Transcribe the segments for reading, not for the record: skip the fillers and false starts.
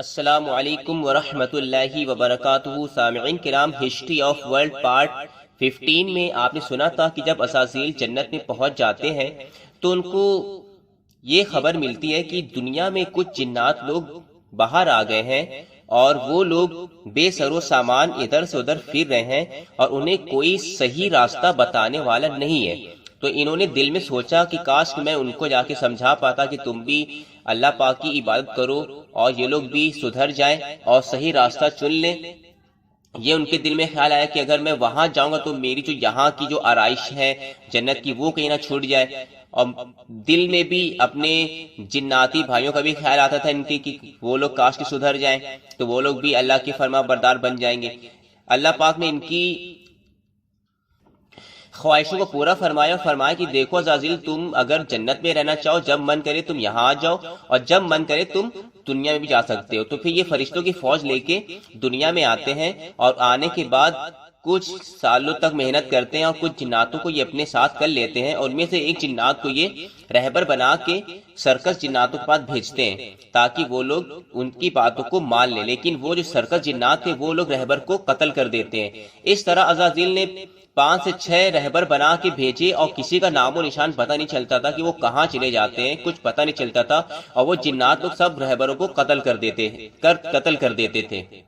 السلام علیکم ورحمۃ اللہ وبرکاتہ۔ سامعین کرام، ہسٹری آف ورلڈ پارٹ 15 میں آپ نے سنا تھا کہ جب اسرافیل جنت میں پہنچ جاتے ہیں تو ان کو یہ خبر ملتی ہے کہ دنیا میں کچھ جنات لوگ باہر آ گئے ہیں اور وہ لوگ بے سر و سامان ادھر سے ادھر پھر رہے ہیں اور انہیں کوئی صحیح راستہ بتانے والا نہیں ہے۔ تو انہوں نے دل میں سوچا کہ کاش کہ میں ان کو جا کے سمجھا پاتا کہ تم بھی اللہ پاک کی عبادت کرو اور یہ لوگ بھی سدھر جائیں اور صحیح راستہ چن لیں۔ یہ ان کے دل میں خیال آیا کہ اگر میں وہاں جاؤں گا تو میری جو یہاں کی جو آرائش ہے جنت کی وہ کہیں نہ چھوٹ جائے، اور دل میں بھی اپنے جناتی بھائیوں کا بھی خیال آتا تھا ان کے کہ وہ لوگ کاش کی سدھر جائیں تو وہ لوگ بھی اللہ کے فرما بردار بن جائیں گے۔ اللہ پاک نے ان کی خواہشوں کو پورا فرمایا اور فرمایا کہ دیکھو عزازیل، تم اگر جنت میں رہنا چاہو جب من کرے تم یہاں آ جاؤ اور جب من کرے تم دنیا میں بھی جا سکتے ہو۔ تو پھر یہ فرشتوں کی فوج لے کے دنیا میں آتے ہیں اور آنے کے بعد کچھ سالوں تک محنت کرتے ہیں اور کچھ جناتوں کو یہ اپنے ساتھ کر لیتے ہیں، اور ان میں سے ایک جنات کو یہ رہبر بنا کے سرکس جناتوں کے پاس بھیجتے ہیں تاکہ وہ لوگ ان کی باتوں کو مان لیں، لیکن وہ جو سرکس جنات تھے وہ لوگ رہبر کو قتل کر دیتے ہیں۔ اس طرح عزازیل نے 5 سے 6 رہبر بنا کے بھیجے اور کسی کا نام و نشان پتہ نہیں چلتا تھا کہ وہ کہاں چلے جاتے ہیں، کچھ پتہ نہیں چلتا تھا، اور وہ جنات لوگ سب رہبروں کو قتل کر دیتے تھے۔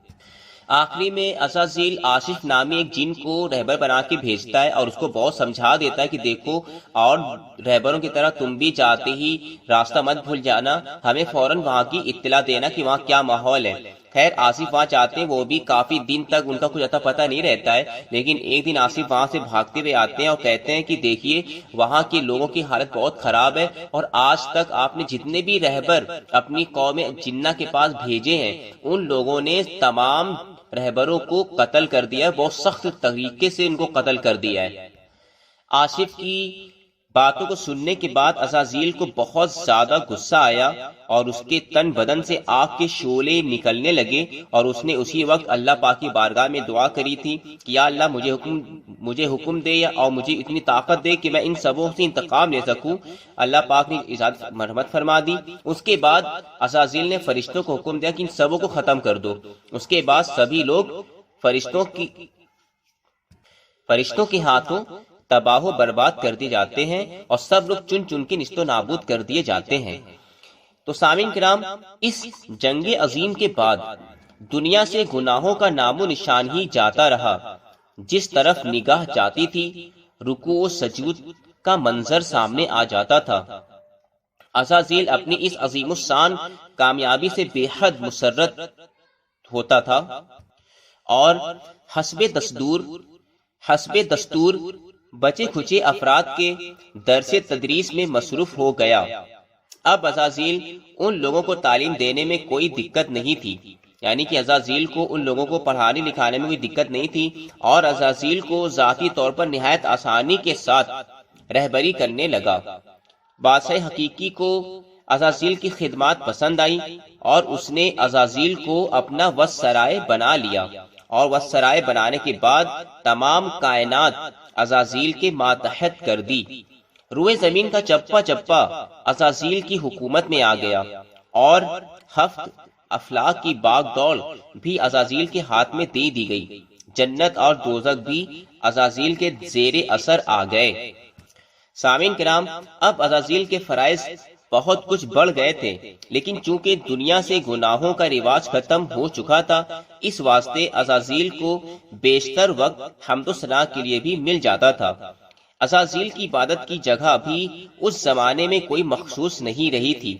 آخری میں عزازیل آصف نامی ایک جن کو رہبر بنا کے بھیجتا ہے اور اس کو بہت سمجھا دیتا ہے کہ دیکھو اور رہبروں کی طرح تم بھی جاتے ہی راستہ مت بھول جانا، ہمیں فوراً وہاں کی اطلاع دینا کہ وہاں کیا ماحول ہے۔ خیر آصف وہاں چاہتے ہیں، وہ بھی کافی دن تک ان کا کچھ اتا پتہ نہیں رہتا ہے، لیکن ایک دن آصف وہاں سے بھاگتے ہوئے آتے ہیں اور کہتے ہیں کہ دیکھیے وہاں کے لوگوں کی حالت بہت خراب ہے، اور آج تک آپ نے جتنے بھی رہبر اپنی قوم جنہ کے پاس بھیجے ہیں ان لوگوں نے تمام رہبروں کو قتل کر دیا ہے، بہت سخت طریقے سے ان کو قتل کر دیا ہے۔ آصف کی باتوں کو سننے کے بعد عزازیل کو بہت زیادہ غصہ آیا اور اس کے تن بدن سے آگ کے شعلے نکلنے لگے، اور اس نے اسی وقت اللہ پاک کی بارگاہ میں دعا کری تھی کہ یا اللہ مجھے حکم دے اور مجھے اتنی طاقت دے کہ میں ان سبوں سے انتقام لے سکوں۔ اللہ پاک نے اجازت مرحمت فرما دی۔ اس کے بعد عزازیل نے فرشتوں کو حکم دیا کہ ان سبوں کو ختم کر دو۔ اس کے بعد سبھی لوگ فرشتوں کے ہاتھوں تباہ و برباد کر دیے جاتے ہیں اور سب لوگ چن چن کے نیست و نابود کر دیے جاتے ہیں۔ تو سامعین کرام، اس جنگ عظیم کے بعد دنیا سے گناہوں کا نام و نشان ہی جاتا رہا۔ جس طرف نگاہ جاتی تھی رکوع و سجود کا منظر سامنے آ جاتا تھا۔ عزازیل اپنی اس عظیم الشان کامیابی سے بے حد مسرت ہوتا تھا اور حسب دستور بچے کھچے افراد کے درس تدریس میں مصروف ہو گیا۔ اب عزازیل ان لوگوں کو تعلیم دینے میں کوئی دقت نہیں تھی، یعنی کہ عزازیل کو ان لوگوں کو پڑھانے لکھانے میں کوئی دقت نہیں تھی، اور عزازیل کو ذاتی طور پر نہایت آسانی کے ساتھ رہبری کرنے لگا۔ بادشاہ حقیقی کو عزازیل کی خدمات پسند آئی اور اس نے عزازیل کو اپنا وزسرائے بنا لیا، اور وزسرائے بنانے کے بعد تمام کائنات عزازیل کے ماتحت کر دی۔ روئے زمین کا چپا چپا عزازیل کی حکومت میں آ گیا، اور 7 افلاک کی باغ دوڑ بھی عزازیل کے ہاتھ میں دے دی گئی۔ جنت اور دوزخ بھی عزازیل کے زیر اثر آ گئے۔ سامعین کرام، اب عزازیل کے فرائض بہت کچھ بڑھ گئے تھے، لیکن چونکہ دنیا سے گناہوں کا رواج ختم ہو چکا تھا، اس واسطے عزازیل کو بیشتر وقت حمد و ثنا کے لیے بھی مل جاتا تھا۔ عزازیل کی عبادت کی جگہ بھی اس زمانے میں کوئی مخصوص نہیں رہی تھی۔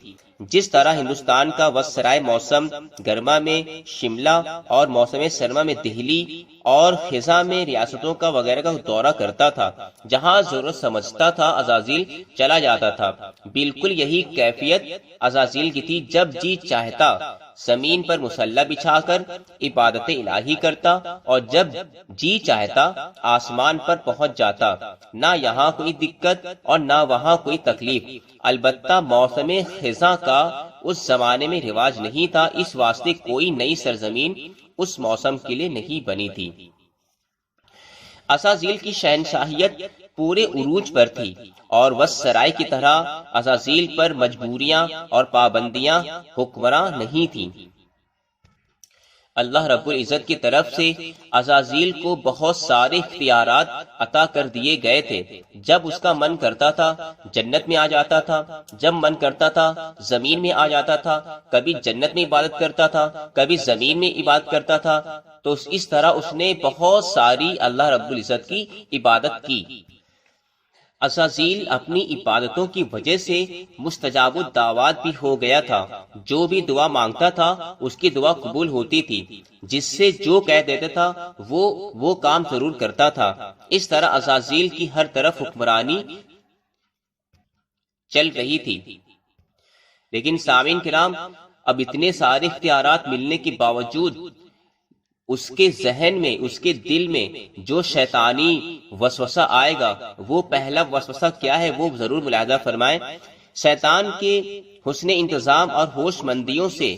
جس طرح ہندوستان کا وزسرائے موسم گرما میں شملہ اور موسم سرما میں دہلی اور خزاں میں ریاستوں کا وغیرہ کا دورہ کرتا تھا، جہاں ضرورت سمجھتا تھا عزازیل چلا جاتا تھا، بالکل یہی کیفیت عزازیل کی تھی۔ جب جی چاہتا زمین پر مسلح بچھا کر عبادت الہی کرتا، اور جب جی چاہتا آسمان پر پہنچ جاتا۔ نہ یہاں کوئی دقت اور نہ وہاں کوئی تکلیف۔ البتہ موسم خزاں کا اس زمانے میں رواج نہیں تھا، اس واسطے کوئی نئی سرزمین اس موسم کے لیے نہیں بنی تھی۔ عزازیل کی شہنشاہیت پورے عروج پر تھی، اور وزسرائے کی طرح عزازیل پر مجبوریاں اور پابندیاں حکمراں نہیں تھیں۔ اللہ رب العزت کی طرف سے عزازیل کو بہت سارے اختیارات عطا کر دیے گئے تھے۔ جب اس کا من کرتا تھا جنت میں آ جاتا تھا، جب من کرتا تھا زمین میں آ جاتا تھا، کبھی جنت میں عبادت کرتا تھا، کبھی زمین میں عبادت کرتا تھا۔ تو اس طرح اس نے بہت ساری اللہ رب العزت کی عبادت کی۔ عزازیل اپنی عبادتوں کی وجہ سے مستجاب الدعوات بھی ہو گیا تھا۔ جو بھی دعا مانگتا تھا اس کی دعا قبول ہوتی تھی، جس سے جو کہہ دیتا تھا وہ کام ضرور کرتا تھا۔ اس طرح عزازیل کی ہر طرف حکمرانی چل رہی تھی۔ لیکن سامعین کرام، اب اتنے سارے اختیارات ملنے کے باوجود اس کے ذہن میں، اس کے دل میں جو شیطانی وسوسہ آئے گا، وہ پہلا وسوسہ کیا ہے وہ ضرور ملاحظہ فرمائیں۔ شیطان کے حسن انتظام اور ہوش مندیوں سے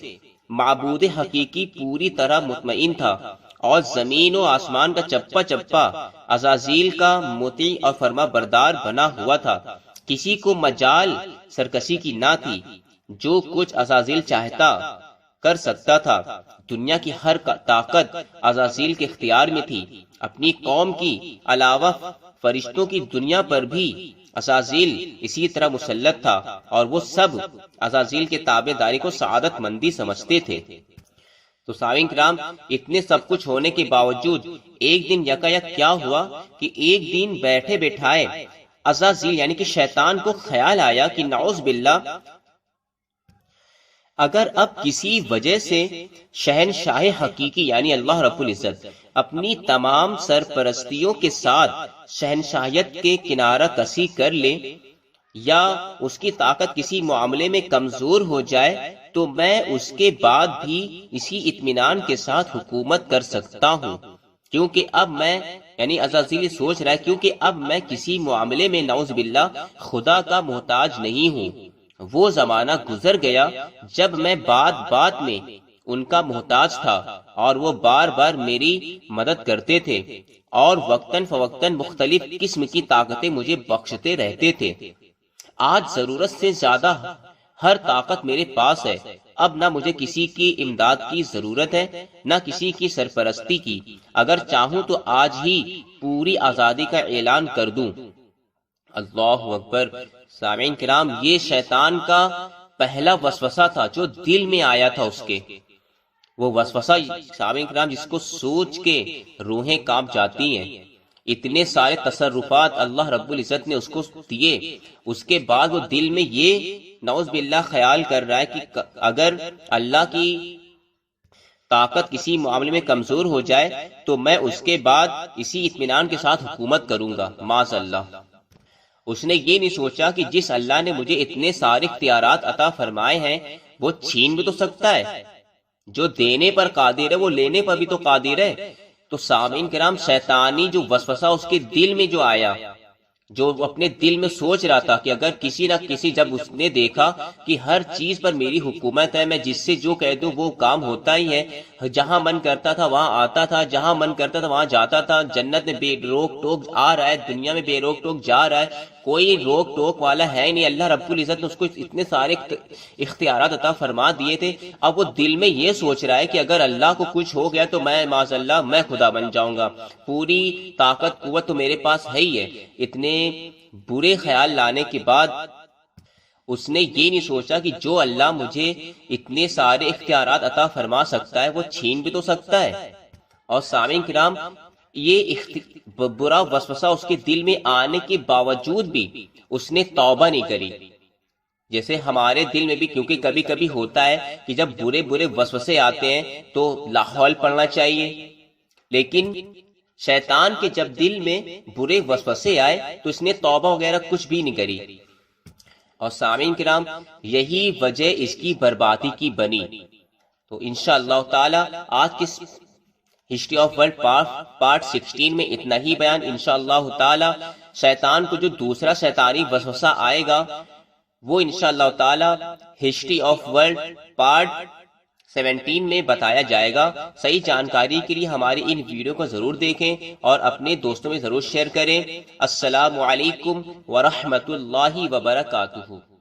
معبود حقیقی پوری طرح مطمئن تھا، اور زمین و آسمان کا چپا چپا عزازیل کا مطیع اور فرما بردار بنا ہوا تھا۔ کسی کو مجال سرکشی کی نہ تھی۔ جو کچھ عزازیل چاہتا کر سکتا تھا۔ دنیا کی ہر طاقت عزازیل کے اختیار میں تھی۔ اپنی قوم کی علاوہ فرشتوں کی دنیا پر بھی عزازیل اسی طرح مسلط تھا، اور وہ سب عزازیل کے تابع داری کو سعادت مندی سمجھتے تھے۔ تو سامعین کرام، اتنے سب کچھ ہونے کے باوجود ایک دن یکایک کیا ہوا کہ ایک دن بیٹھے بیٹھائے عزازیل یعنی کہ شیطان کو خیال آیا کہ نعوذ باللہ، اگر اب کسی وجہ سے شہنشاہ حقیقی یعنی اللہ رب العزت اپنی تمام سرپرستیوں کے ساتھ شہنشاہیت کے کنارہ کسی کر لے، یا اس کی طاقت کسی معاملے میں کمزور ہو جائے، تو میں اس کے بعد بھی اسی اطمینان کے ساتھ حکومت کر سکتا ہوں، کیونکہ اب میں یعنی عزازیل سوچ رہا ہے کیونکہ اب میں کسی معاملے میں نعوذ باللہ خدا کا محتاج نہیں ہوں۔ وہ زمانہ گزر گیا جب میں بات بات میں ان کا محتاج تھا، اور وہ بار بار میری مدد کرتے تھے، اور وقتاً فوقتاً مختلف قسم کی طاقتیں مجھے بخشتے رہتے تھے۔ آج ضرورت سے زیادہ ہر طاقت میرے پاس ہے۔ اب نہ مجھے کسی کی امداد کی ضرورت ہے، نہ کسی کی سرپرستی کی۔ اگر چاہوں تو آج ہی پوری آزادی کا اعلان کر دوں۔ اللہ اکبر۔ سامعین کرام، یہ شیطان کا پہلا وسوسہ تھا جو دل میں آیا تھا اس کے۔ وہ وسوسہ سامعین کرام جس کو سوچ کے روحیں کانپ جاتی ہیں۔ اتنے سارے تصرفات اللہ رب العزت نے اس کو دیے، اس کے بعد وہ دل میں یہ نعوذ باللہ خیال کر رہا ہے کہ اگر اللہ کی طاقت کسی معاملے میں کمزور ہو جائے تو میں اس کے بعد اسی اطمینان کے ساتھ حکومت کروں گا، معاذ اللہ۔ اس نے یہ نہیں سوچا کہ جس اللہ نے مجھے اتنے سارے اختیارات عطا فرمائے ہیں وہ چھین بھی تو سکتا ہے۔ جو دینے پر قادر ہے وہ لینے پر بھی تو قادر ہے۔ تو سامعین کرام، شیطانی جو وسوسہ اس کے دل میں جو آیا، جو اپنے دل میں سوچ رہا تھا کہ اگر کسی نہ کسی، جب اس نے دیکھا کہ ہر چیز پر میری حکومت ہے، میں جس سے جو کہہ دوں وہ کام ہوتا ہی ہے، جہاں من کرتا تھا وہاں آتا تھا، جہاں من کرتا تھا وہاں جاتا تھا، جنت میں بے روک ٹوک آ رہا ہے، دنیا میں بے روک ٹوک جا رہا ہے، کوئی روک ٹوک والا ہے نہیں۔ اللہ رب العزت نے اس کو اتنے سارے اختیارات عطا فرما دیے تھے۔ اب وہ دل میں یہ سوچ رہا ہے کہ اگر اللہ کو کچھ ہو گیا تو میں معاذ اللہ میں خدا بن جاؤں گا، پوری طاقت قوت تو میرے پاس ہے ہی ہے۔ اتنے برے خیال لانے کے بعد اس نے یہ نہیں سوچا کہ جو اللہ مجھے اتنے سارے اختیارات عطا فرما سکتا ہے وہ چھین بھی تو سکتا ہے۔ اور سامعین کرام، یہ برا وسوسہ اس کے دل میں آنے کے باوجود بھی اس نے توبہ نہیں کری۔ جیسے ہمارے دل میں بھی کیونکہ کبھی کبھی ہوتا ہے کہ جب برے برے وسوسے آتے ہیں تو لاحول پڑھنا چاہیے، لیکن شیطان کے جب دل میں برے وسوسے آئے تو اس نے توبہ وغیرہ کچھ بھی نہیں کری۔ اور سامعین کرام، یہی وجہ اس کی بربادی کی بنی۔ تو انشاءاللہ تعالی آج کی ہسٹری آف ورلڈ پارٹ 16 میں اتنا ہی بیان۔ انشاءاللہ تعالی شیطان کو جو دوسرا شیطانی وسوسہ آئے گا وہ انشاءاللہ تعالی ہسٹری آف ورلڈ پارٹ 17 میں بتایا جائے گا۔ صحیح جانکاری کے لیے ہماری ان ویڈیو کو ضرور دیکھیں اور اپنے دوستوں میں ضرور شیئر کریں۔ السلام علیکم ورحمۃ اللہ وبرکاتہ۔